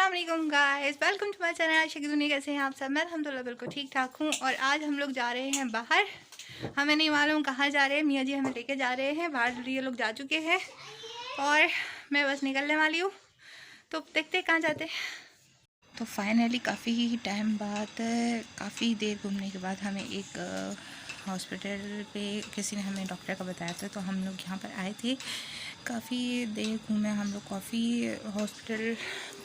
अस्सलाम वालेकुम guys, welcome to my channel. Asha की दुनिया कैसे हैं आप सब। मैं अल्हम्दुलिल्लाह बिल्कुल ठीक ठाक हूँ। और आज हम लोग जा रहे हैं बाहर। हमें नहीं मालूम कहाँ जा रहे हैं, मियाँ जी हमें लेके जा रहे हैं बाहर। ये लोग जा चुके हैं और मैं बस निकलने वाली हूँ, तो देखते हैं कहाँ जाते हैं। तो फाइनली काफ़ी टाइम बाद, काफ़ी देर घूमने के बाद हमें एक हॉस्पिटल पे किसी ने हमें डॉक्टर का बताया था, तो हम लोग यहाँ पर आए थे। काफ़ी देर घूमे हम लोग। काफ़ी हॉस्पिटल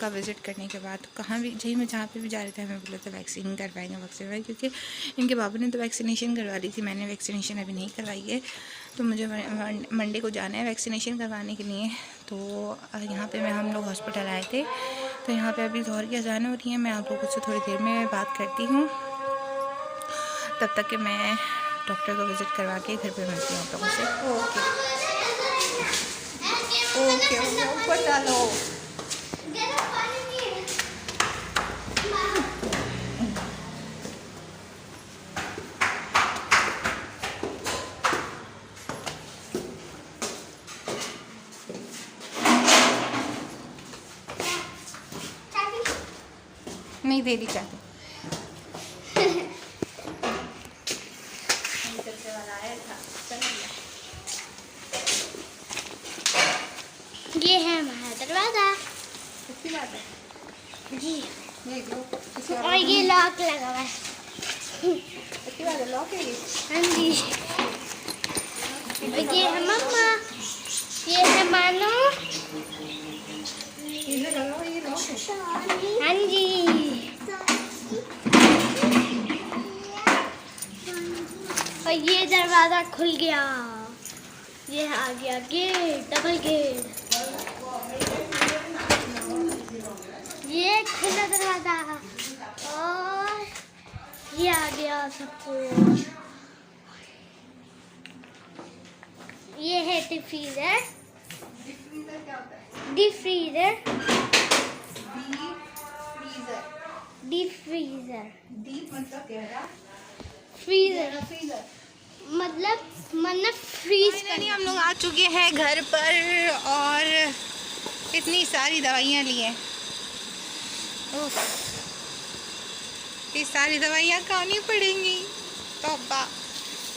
का विज़िट करने के बाद कहाँ भी में जहाँ पे भी जा रहे थे हमें बोला था वैक्सीन करवाएंगे, क्योंकि इनके बाबू ने तो वैक्सीनेशन करवा ली थी। मैंने वैक्सीनेशन अभी नहीं करवाई है, तो मुझे मंडे को जाना है वैक्सीनेशन करवाने के लिए। तो यहाँ पे हम लोग हॉस्पिटल आए थे, तो यहाँ पे अभी ज़ोहर की अज़ान हो रही है। मैं आप लोगों से थोड़ी देर में बात करती हूँ, तब तक कि मैं डॉक्टर को विज़िट करवा के घर पे मिलती हूँ आप लोगों से। ओके ओके ऊपर डालो। नहीं दे दी चाहते। ये है हमारा दरवाजा। अच्छी बात है जी। देख लो। और ये लॉक लगा हुआ है। अच्छी बात है, लॉक है ये। हाँ जी। और ये है मम्मा, ये है मानो। इधर लगा हुआ ये लॉक है। हाँ जी। और ये दरवाजा खुल गया। ये आ गया गेट, डबल गेट। ये खुला दरवाजा और ये आ गया सब कुछ। ये है deep freezer. Deep freezer. Deep freezer. Deep मतलब गहरा, फ्रीजर फ्रीजर मतलब फ्रीज फाइनली हम लोग आ चुके हैं घर पर और इतनी सारी दवाइयाँ ली हैं। ये सारी दवाइयाँ खानी पड़ेंगी। तौबा,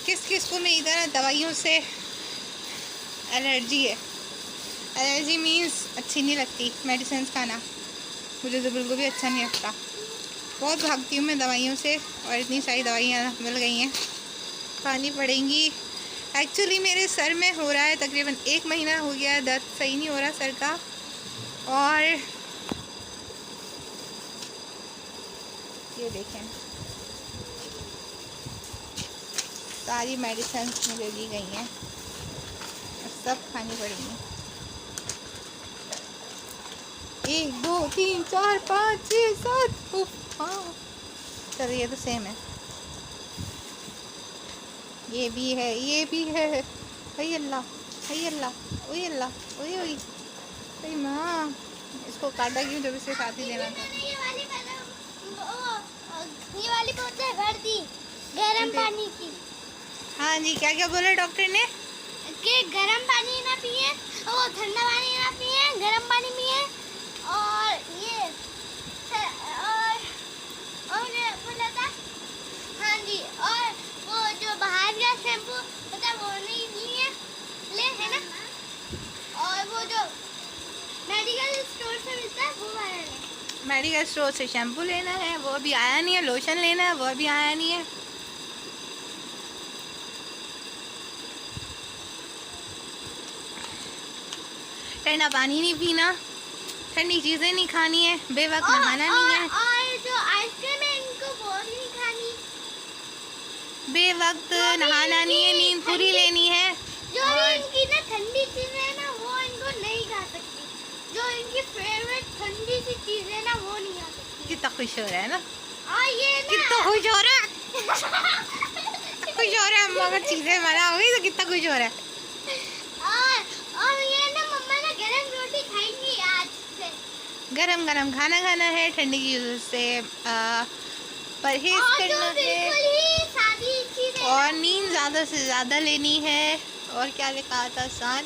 किस किस को मेरी तरह दवाइयों से एलर्जी है। एलर्जी मीन्स अच्छी नहीं लगती मेडिसिन खाना, मुझे तो बिल्कुल भी अच्छा नहीं लगता। बहुत भागती हूँ मैं दवाइयों से, और इतनी सारी दवाइयाँ मिल गई हैं, खानी पड़ेंगी। एक्चुअली मेरे सर में हो रहा है, तकरीबन 1 महीना हो गया है, दर्द सही नहीं हो रहा सर का। और ये देखें, सारी मेडिसिन मुझे दी गई हैं, सब खानी पड़ेंगी। 1 2 3 4 5 6 7। हाँ चलो, ये तो सेम है। ये भी है, ये भी है। ओए अल्लाह, ओए अल्लाह, ओए अल्लाह, ओए ओए, ओए माँ, इसको काटा क्यों जब इसे साथ ही देना था। ये वाली बोतल भर दी गरम पानी की। हाँ जी, क्या क्या बोला डॉक्टर ने कि गरम पानी ना पिए, वो ठंडा पानी ना पिए, गरम पानी पिए। और ये और बोला था। हाँ जी। और वो जो बाहर का शैम्पू पता वो नहीं लिए ले, है ना। और वो जो मेडिकल स्टोर से मिलता है वो वाला ले। मेडिकल स्टोर से शैम्पू लेना है, वो अभी आया नहीं है। लोशन लेना है, वो अभी आया नहीं है। ठंडा पानी नहीं पीना, ठंडी चीज़ें नहीं खानी है, बेवक्त नहाना नहीं है। और जो आइसक्रीम है इनको वो नहीं खानी, बेवक्त नहाना नहीं है, नींद पूरी लेनी है। जो इनकी ना ठंडी चीजें है ना वो इनको नहीं खा सकती। जो इनकी फेवरेट ठंडी सी चीज है ना वो नहीं खा सकती। कितना खुश हो रहा है ना, और ये ना कितना खुश हो रहा है। खुश हो रहा है, अम्मा अगर चीज़ें मना हो गई तो कितना खुश हो रहा है। और ये ना मम्मा ना गरम रोटी खाएंगी आज से। गरम गरम खाना खाना है, ठंडी चीज़ों से परहेज करना है, और नींद ज़्यादा से ज़्यादा लेनी है। और क्या लिखा था आसान,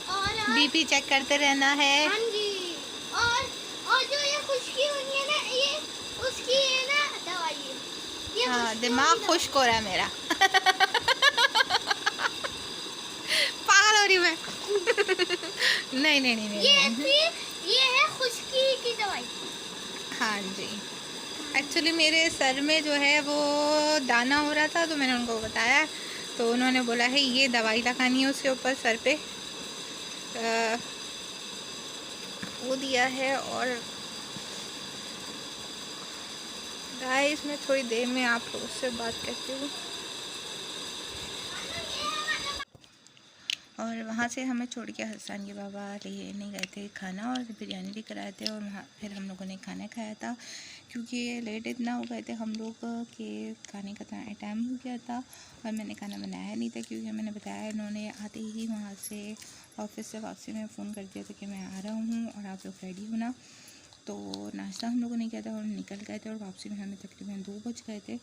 और बीपी चेक करते रहना है। हाँ जी। और जो ये खुश हाँ, दिमाग खुश्क हो रहा है मेरा। पागल हो रही मैं। नहीं नहीं नहीं नहीं। ये है खुश्की की दवाई। हाँ जी, एक्चुअली मेरे सर में जो है वो दाना हो रहा था, तो मैंने उनको बताया, तो उन्होंने बोला है ये दवाई लगानी है उसके ऊपर सर पे, वो दिया है। और गाइस मैं थोड़ी देर में आप लोगों से बात करती हूँ। और वहाँ से हमें छोड़ के हसन के बाबा लेने गए थे खाना, और बिरयानी भी कराए थे, और वहाँ फिर हम लोगों ने खाना खाया था, क्योंकि लेट इतना हो गए थे हम लोग के खाने का टाइम हो गया था। और मैंने खाना बनाया नहीं था, क्योंकि मैंने बताया इन्होंने आते ही वहाँ से ऑफिस से वापसी में फ़ोन कर दिया था कि मैं आ रहा हूँ और आप लोग रेडी होना। तो नाश्ता हम लोगों ने किया था और निकल गए थे, और वापसी में हमें तकरीबन 2 बज गए थे।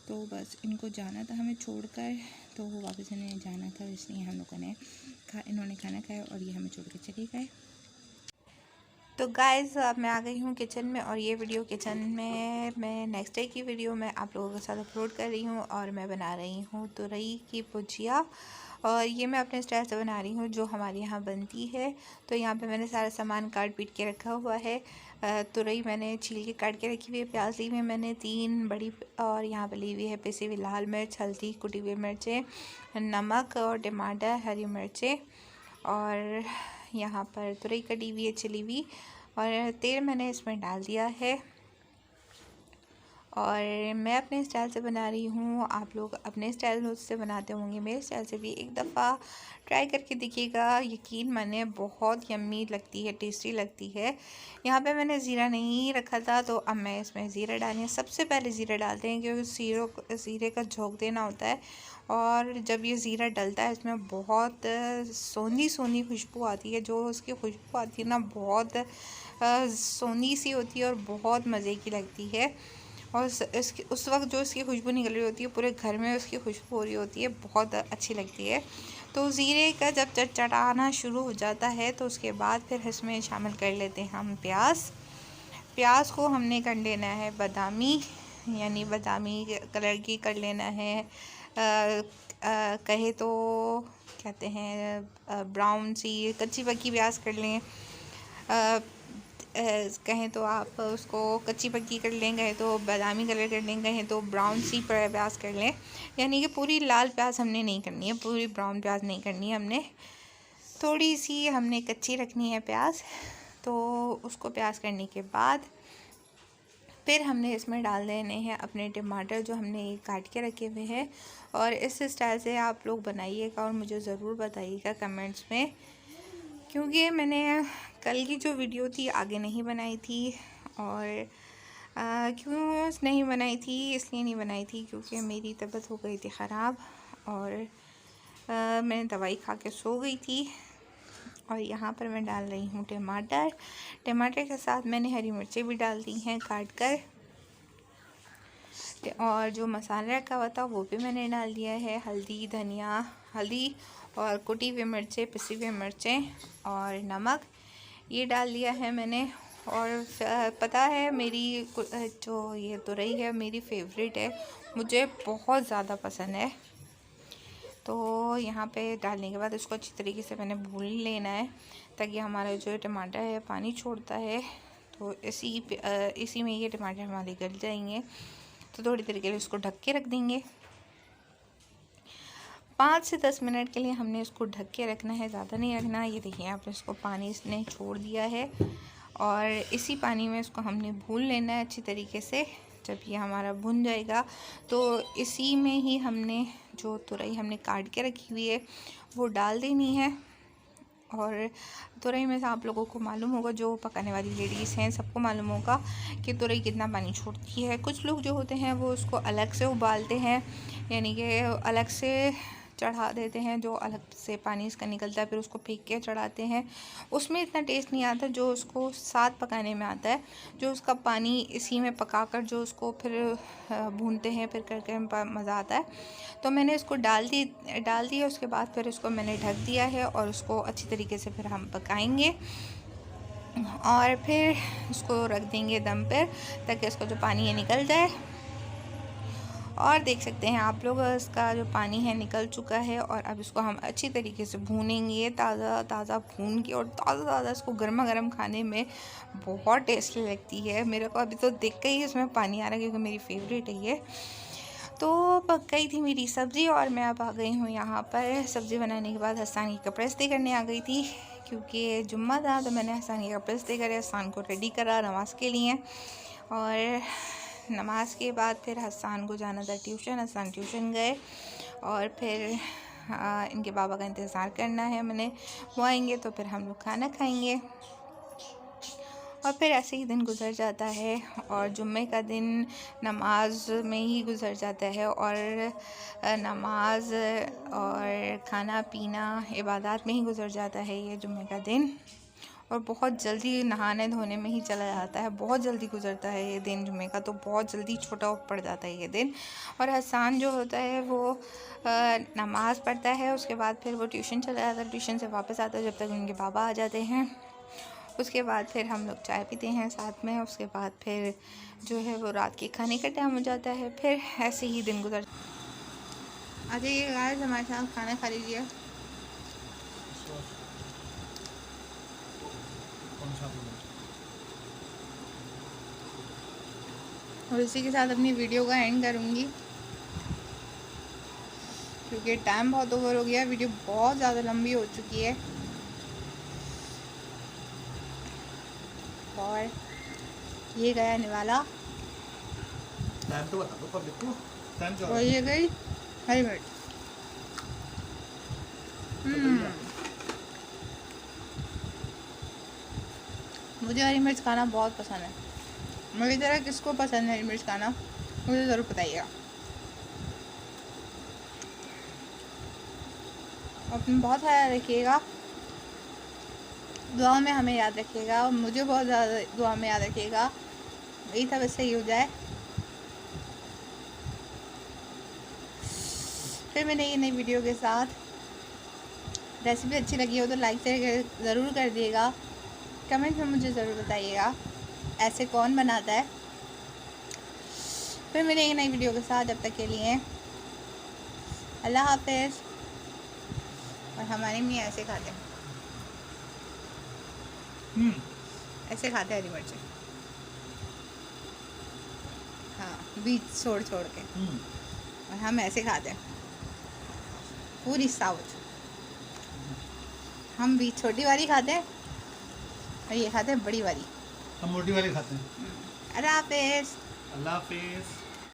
तो बस इनको जाना था हमें छोड़कर, तो वो वापस इन्हें जाना था, इसलिए हम लोगों ने इन्होंने खाना खाया और ये हमें छोड़ के चले गए। तो गाइस अब मैं आ गई हूँ किचन में, और ये वीडियो किचन में मैं नेक्स्ट डे की वीडियो मैं आप लोगों के साथ अपलोड कर रही हूँ। और मैं बना रही हूँ तुरई की भुजिया, और ये मैं अपने स्टाइल से बना रही हूँ जो हमारे यहाँ बनती है। तो यहाँ पे मैंने सारा सामान काट पीट के रखा हुआ है। तुरई मैंने छील के काट के रखी हुई है, प्याज ली हुई मैंने 3 बड़ी, और यहाँ पे ली हुई है पिसी हुई लाल मिर्च, हल्दी, कुटी हुई मिर्चें, नमक और टमाटर, हरी मिर्चें, और यहाँ पर तुरई कटी हुई है छिली हुई, और तेल मैंने इसमें डाल दिया है। और मैं अपने स्टाइल से बना रही हूँ, आप लोग अपने स्टाइल से बनाते होंगे, मेरे स्टाइल से भी एक दफ़ा ट्राई करके देखिएगा, यकीन माने बहुत यम्मी लगती है, टेस्टी लगती है। यहाँ पे मैंने ज़ीरा नहीं रखा था, तो अब मैं इसमें ज़ीरा डाली है। सबसे पहले ज़ीरा डालते हैं, क्योंकि ज़ीरे का झोंक देना होता है, और जब ये ज़ीरा डलता है इसमें बहुत सोंधी सोंधी खुशबू आती है। जो उसकी खुशबू आती है ना, बहुत सोंधी सी होती है और बहुत मज़े की लगती है। और इसकी उस वक्त जो इसकी खुशबू निकल रही होती है, पूरे घर में उसकी खुशबू हो रही होती है, बहुत अच्छी लगती है। तो ज़ीरे का जब चटचटाना शुरू हो जाता है, तो उसके बाद फिर इसमें शामिल कर लेते हैं हम प्याज को हमने कर लेना है बादामी, यानी बादामी कलर की कर लेना है। कहे तो कहते हैं ब्राउन सी कच्ची पक्की प्याज कर लें, कहें तो आप उसको कच्ची पक्की कर लें, कहें तो बादामी कलर कर लें, कहें तो ब्राउन सी प्याज कर लें। यानी कि पूरी लाल प्याज हमने नहीं करनी है, पूरी ब्राउन प्याज नहीं करनी है, हमने थोड़ी सी हमने कच्ची रखनी है प्याज। तो उसको प्याज करने के बाद फिर हमने इसमें डाल देने हैं अपने टमाटर जो हमने काट के रखे हुए हैं। और इस स्टाइल से आप लोग बनाइएगा और मुझे ज़रूर बताइएगा कमेंट्स में, क्योंकि मैंने कल की जो वीडियो थी आगे नहीं बनाई थी। और क्यों नहीं बनाई थी, इसलिए नहीं बनाई थी क्योंकि मेरी तबीयत हो गई थी ख़राब, और मैंने दवाई खा के सो गई थी। और यहाँ पर मैं डाल रही हूँ टमाटर के साथ मैंने हरी मिर्चें भी डाल दी हैं काट कर, और जो मसाला रखा हुआ था वो भी मैंने डाल दिया है। हल्दी, धनिया, हल्दी और कुटी हुई मिर्चें, पिसी हुई मिर्चें और नमक, ये डाल दिया है मैंने। और पता है मेरी जो ये तुरई है मेरी फेवरेट है, मुझे बहुत ज़्यादा पसंद है। तो यहाँ पे डालने के बाद इसको अच्छी तरीके से मैंने भून लेना है, ताकि हमारा जो टमाटर है पानी छोड़ता है, तो इसी में ये टमाटर हमारे गल जाएंगे। तो थोड़ी देर के लिए इसको ढक के रख देंगे। 5 से 10 मिनट के लिए हमने इसको ढक के रखना है, ज़्यादा नहीं रखना। ये देखिए आपने इसको पानी इसने छोड़ दिया है, और इसी पानी में इसको हमने भून लेना है अच्छी तरीके से। जब ये हमारा भुन जाएगा तो इसी में ही हमने जो तुरई हमने काट के रखी हुई है वो डाल देनी है। और तुरई में से आप लोगों को मालूम होगा, जो पकाने वाली लेडीज़ हैं सबको मालूम होगा कि तुरई कितना पानी छोड़ती है। कुछ लोग जो होते हैं वो उसको अलग से उबालते हैं, यानी कि अलग से चढ़ा देते हैं, जो अलग से पानी इसका निकलता है फिर उसको फेंक के चढ़ाते हैं। उसमें इतना टेस्ट नहीं आता जो उसको साथ पकाने में आता है, जो उसका पानी इसी में पकाकर जो उसको फिर भूनते हैं फिर करके मज़ा आता है। तो मैंने इसको डाल दी उसके बाद फिर इसको मैंने ढक दिया है, और उसको अच्छी तरीके से फिर हम पकाएंगे, और फिर उसको रख देंगे दम पर ताकि इसका जो पानी है निकल जाए। और देख सकते हैं आप लोग इसका जो पानी है निकल चुका है। और अब इसको हम अच्छी तरीके से भूनेंगे, ताज़ा ताज़ा भून के। और ताज़ा ताज़ा इसको गर्मा गर्म खाने में बहुत टेस्टी लगती है। मेरे को अभी तो देख के ही इसमें पानी आ रहा है क्योंकि मेरी फेवरेट है ये। तो पक गई थी मेरी सब्ज़ी और मैं अब आ गई हूँ यहाँ पर। सब्ज़ी बनाने के बाद हसन की कपड़े इस्त्री करने आ गई थी क्योंकि जुम्मा था, तो मैंने हसन के कपड़े इस्त्री करे, हसन को रेडी करा नमाज़ के लिए। और नमाज के बाद फिर हसन को जाना था ट्यूशन। हसन ट्यूशन गए और फिर इनके बाबा का इंतज़ार करना है मैंने, वो आएंगे तो फिर हम लोग खाना खाएंगे। और फिर ऐसे ही दिन गुजर जाता है और जुम्मे का दिन नमाज में ही गुजर जाता है। और नमाज और खाना पीना इबादत में ही गुजर जाता है ये जुम्मे का दिन। और बहुत जल्दी नहाने धोने में ही चला जाता है, बहुत जल्दी गुजरता है ये दिन जुम्मे का, तो बहुत जल्दी छोटा पड़ जाता है ये दिन। और हसन जो होता है वो नमाज़ पढ़ता है, उसके बाद फिर वो ट्यूशन चला जाता है, ट्यूशन से वापस आता है जब तक उनके बाबा आ जाते हैं। उसके बाद फिर हम लोग चाय पीते हैं साथ में। उसके बाद फिर जो है वो रात के खाने का टाइम हो जाता है। फिर ऐसे ही दिन गुजर। आ जाइए गाइस, हमारे साथ खाना खा लीजिए। और इसी के साथ अपनी वीडियो का एंड करूँगी क्योंकि टाइम बहुत ओवर हो गया, वीडियो बहुत ज़्यादा लंबी हो चुकी है। और ये गया निवाला, टाइम तो बता दो पब्लिक को, टाइम क्या और ये गई हरी मिर्च। मुझे हरी मिर्च खाना बहुत पसंद है। मेरी तरह किसको पसंद है हरी मिर्च खाना, मुझे ज़रूर बताइएगा। अपना बहुत ख्याल रखिएगा, दुआ में हमें याद रखिएगा और मुझे बहुत ज़्यादा दुआ में याद रखिएगा। यही था, बस सही हो जाए। फिर मैं नई वीडियो के साथ। रेसिपी अच्छी लगी हो तो लाइक ज़रूर कर दिएगा, कमेंट में मुझे ज़रूर बताइएगा ऐसे कौन बनाता है। फिर मिलेंगे नई वीडियो के साथ, जब तक के लिए अल्लाह हाफिज़। और हमारे में ऐसे खाते हैं, ऐसे खाते हैं हरी मिर्ची। हाँ, बीज छोड़ के। और हम ऐसे खाते हैं पूरी साउथ। हम बीज छोटी वाली खाते हैं और ये खाते हैं बड़ी वाली। हम मोटी वाली खाते हैं। अल्लाह हाफिज़। अल्लाह हाफिज़।